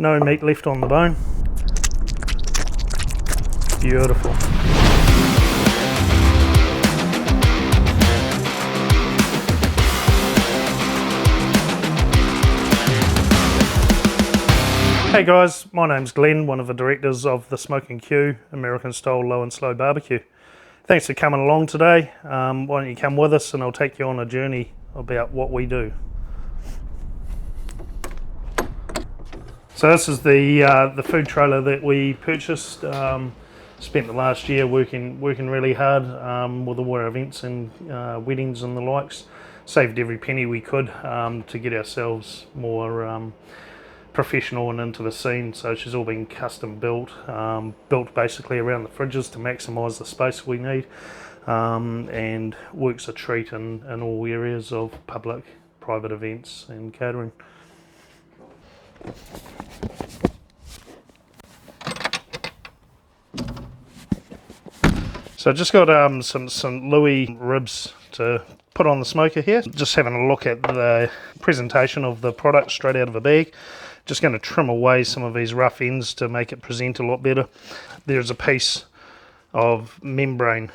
No meat left on the bone. Beautiful. Hey guys, my name's Glenn, one of the directors of the Smokin Que American style low and slow barbecue. Thanks for coming along today. Why don't you come with us and I'll take you on a journey about what we do. So this is the food trailer that we purchased. Spent the last year working really hard with all our events and weddings and the likes. Saved every penny we could to get ourselves more professional and into the scene. So she's all been custom built, built basically around the fridges to maximise the space we need, and works a treat in all areas of public, private events and catering. So I just got some Louis ribs to put on the smoker here. Just having a look at the presentation of the product straight out of a bag. Just going to trim away some of these rough ends to make it present a lot better. There's a piece of membrane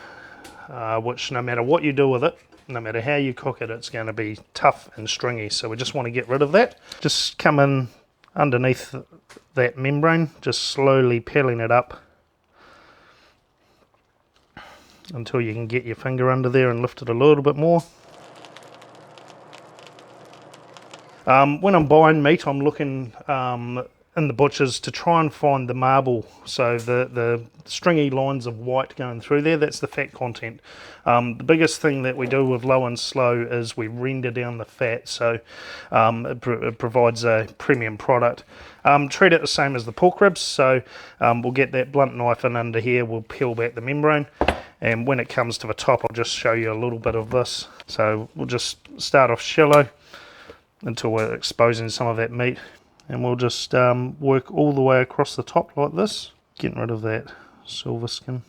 which no matter what you do with it, no matter how you cook it, it's going to be tough and stringy. So we just want to get rid of that. Just come in underneath that membrane, just slowly peeling it up until you can get your finger under there and lift it a little bit more. When I'm buying meat, I'm looking in the butchers to try and find the marble, so the stringy lines of white going through there, that's the fat content. The biggest thing that we do with low and slow is we render down the fat, so it provides a premium product. Treat it the same as the pork ribs, so we'll get that blunt knife in under here, we'll peel back the membrane, and when it comes to the top I'll just show you a little bit of this. So we'll just start off shallow until we're exposing some of that meat, and we'll just work all the way across the top like this, getting rid of that silver skin.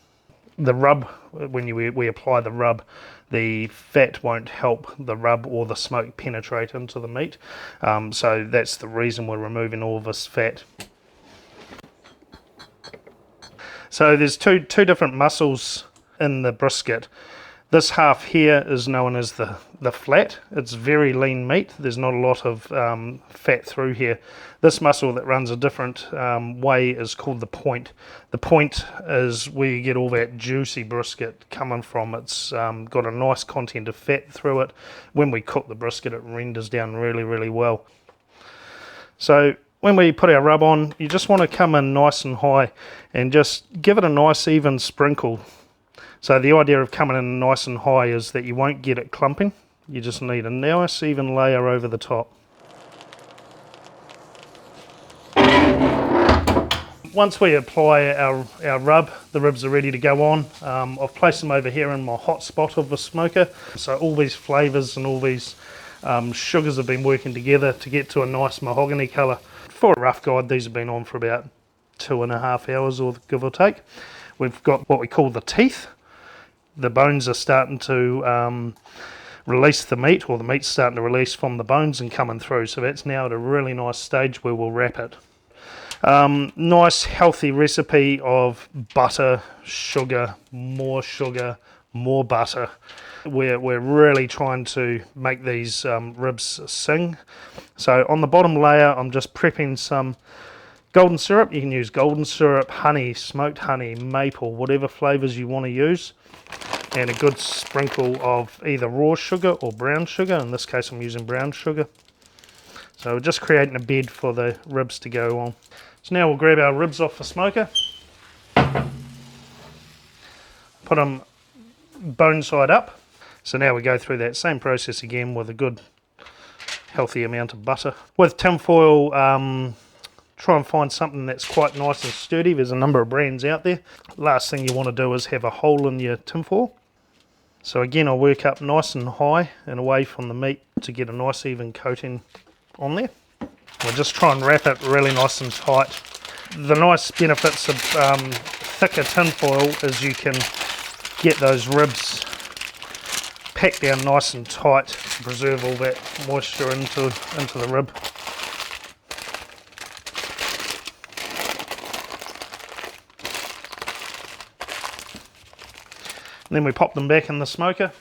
The rub, when we apply the rub, the fat won't help the rub or the smoke penetrate into the meat, so that's the reason we're removing all this fat. So there's two different muscles in the brisket. This half here is known as the flat. It's very lean meat. There's not a lot of fat through here. This muscle that runs a different way is called the point. The point is where you get all that juicy brisket coming from. It's got a nice content of fat through it. When we cook the brisket, it renders down really, really well. So when we put our rub on, you just want to come in nice and high and just give it a nice even sprinkle. So the idea of coming in nice and high is that you won't get it clumping. You just need a nice even layer over the top. Once we apply our rub, the ribs are ready to go on. I've placed them over here in my hot spot of the smoker. So all these flavours and all these sugars have been working together to get to a nice mahogany colour. For a rough guide, these have been on for about 2.5 hours, or give or take. We've got what we call the teeth. The bones are starting to release the meat, or the meat's starting to release from the bones and coming through. So that's now at a really nice stage where we'll wrap it. Nice healthy recipe of butter, sugar, more butter. We're really trying to make these ribs sing. So on the bottom layer I'm just prepping some golden syrup. You can use golden syrup, honey, smoked honey, maple, whatever flavours you want to use, and a good sprinkle of either raw sugar or brown sugar. In this case I'm using brown sugar. So we're just creating a bed for the ribs to go on. So now we'll grab our ribs off the smoker, put them bone side up. So now we go through that same process again with a good healthy amount of butter. With tinfoil, try and find something that's quite nice and sturdy. There's a number of brands out there. Last thing you want to do is have a hole in your tinfoil. So again, I'll work up nice and high and away from the meat to get a nice even coating on there. We'll just try and wrap it really nice and tight. The nice benefits of thicker tinfoil is you can get those ribs packed down nice and tight to preserve all that moisture into the rib. Then we pop them back in the smoker,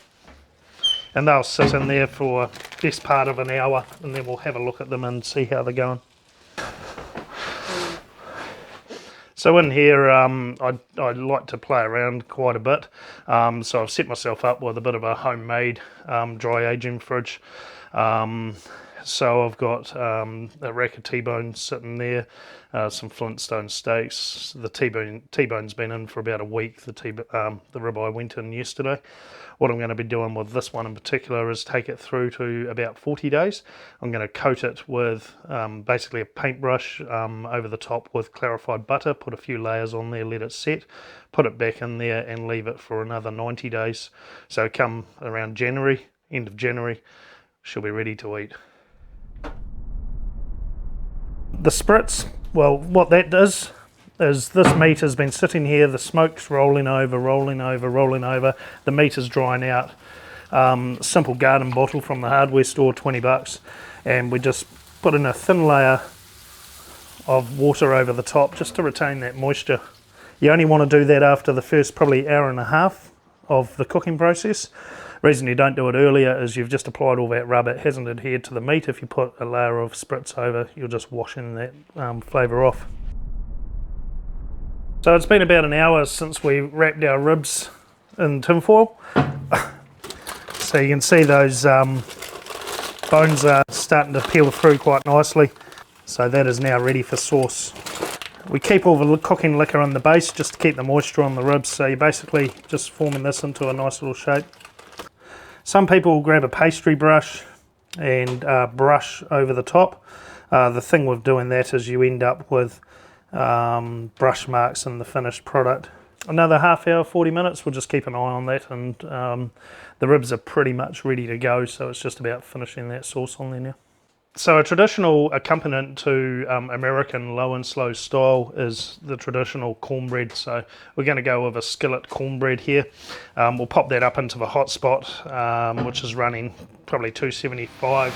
and they'll sit in there for best part of an hour, and then we'll have a look at them and see how they're going. So in here, I like to play around quite a bit. So I've set myself up with a bit of a homemade dry aging fridge. So I've got a rack of T-bones sitting there, some Flintstone steaks. The T-bone's been in for about a week. The ribeye went in yesterday. What I'm going to be doing with this one in particular is take it through to about 40 days. I'm going to coat it with basically a paintbrush over the top with clarified butter, put a few layers on there, let it set, put it back in there and leave it for another 90 days. So come around January, end of January, she'll be ready to eat. The spritz, well, what that does is this meat has been sitting here, the smoke's rolling over, the meat is drying out. Simple garden bottle from the hardware store, 20 bucks, and we just put in a thin layer of water over the top just to retain that moisture. You only want to do that after the first probably hour and a half of the cooking process. The reason you don't do it earlier is you've just applied all that rub, it hasn't adhered to the meat. If you put a layer of spritz over, you're just washing that flavour off. So it's been about an hour since we wrapped our ribs in tinfoil. So you can see those bones are starting to peel through quite nicely. So that is now ready for sauce. We keep all the cooking liquor in the base just to keep the moisture on the ribs. So you're basically just forming this into a nice little shape. Some people will grab a pastry brush and brush over the top. The thing with doing that is you end up with brush marks in the finished product. Another half hour, 40 minutes, we'll just keep an eye on that, and the ribs are pretty much ready to go, so it's just about finishing that sauce on there now. So a traditional accompaniment to American low and slow style is the traditional cornbread. So we're going to go with a skillet cornbread here. We'll pop that up into the hot spot, which is running probably 275.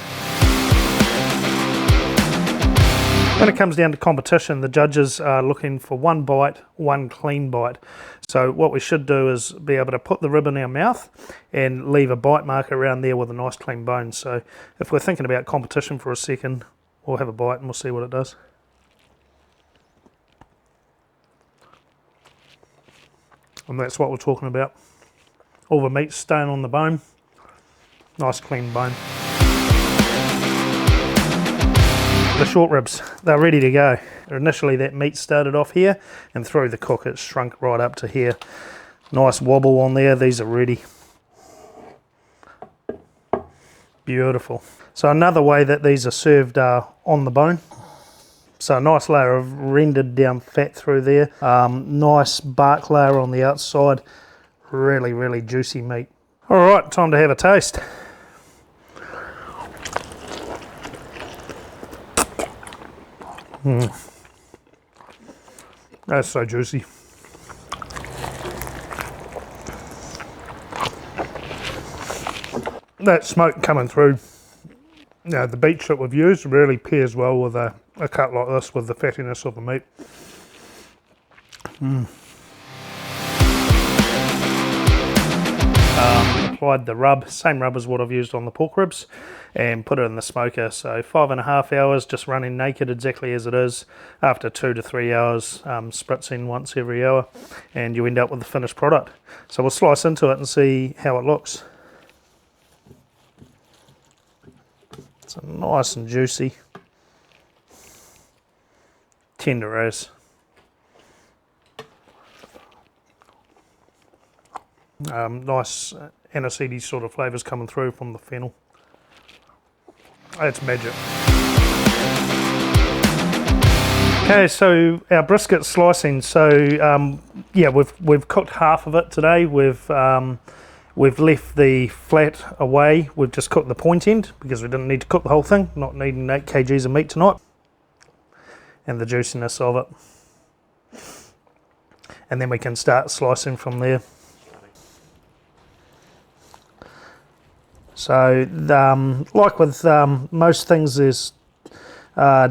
When it comes down to competition, the judges are looking for one bite, one clean bite. So what we should do is be able to put the rib in our mouth and leave a bite mark around there with a nice clean bone. So if we're thinking about competition for a second, we'll have a bite and we'll see what it does. And that's what we're talking about. All the meat staying on the bone, nice clean bone. The short ribs, they're ready to go. Initially that meat started off here, and through the cook it shrunk right up to here. Nice wobble on there, these are ready. Beautiful. So another way that these are served are on the bone. So a nice layer of rendered down fat through there. Nice bark layer on the outside. Really, really juicy meat. All right, time to have a taste. That's so juicy. That smoke coming through, you know, the beech that we've used really pairs well with a cut like this with the fattiness of the meat. Applied the rub, same rub as what I've used on the pork ribs, and put it in the smoker. So 5.5 hours just running naked exactly as it is. After 2 to 3 hours, spritzing once every hour, and you end up with the finished product. So we'll slice into it and see how it looks. It's nice and juicy, tender as. Nice aniseedy sort of flavours coming through from the fennel. It's magic. Okay, so our brisket slicing. So yeah, we've cooked half of it today. We've left the flat away. We've just cooked the point end because we didn't need to cook the whole thing. Not needing 8 kgs of meat tonight. And the juiciness of it. And then we can start slicing from there. So, like with most things, there's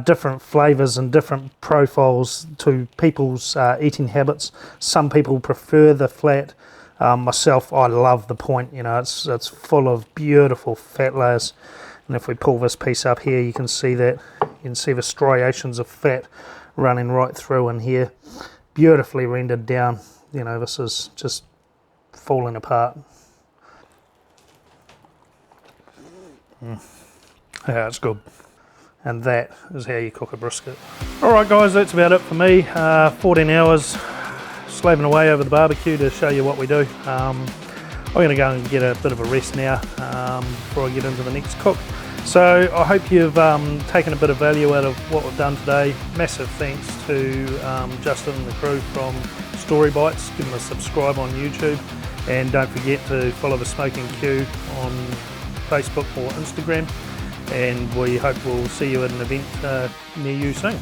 different flavours and different profiles to people's eating habits. Some people prefer the flat Myself, I love the point. You know, it's full of beautiful fat layers. And if we pull this piece up here, you can see that. You can see the striations of fat running right through in here. Beautifully rendered down. You know, this is just falling apart. Yeah, it's good. And that is how you cook a brisket. Alright guys, that's about it for me. 14 hours slaving away over the barbecue to show you what we do. I'm going to go and get a bit of a rest now before I get into the next cook. So I hope you've taken a bit of value out of what we've done today. Massive thanks to Justin and the crew from StoryBites. Give them a subscribe on YouTube, and don't forget to follow the Smokin Que on Facebook or Instagram, and we hope we'll see you at an event near you soon.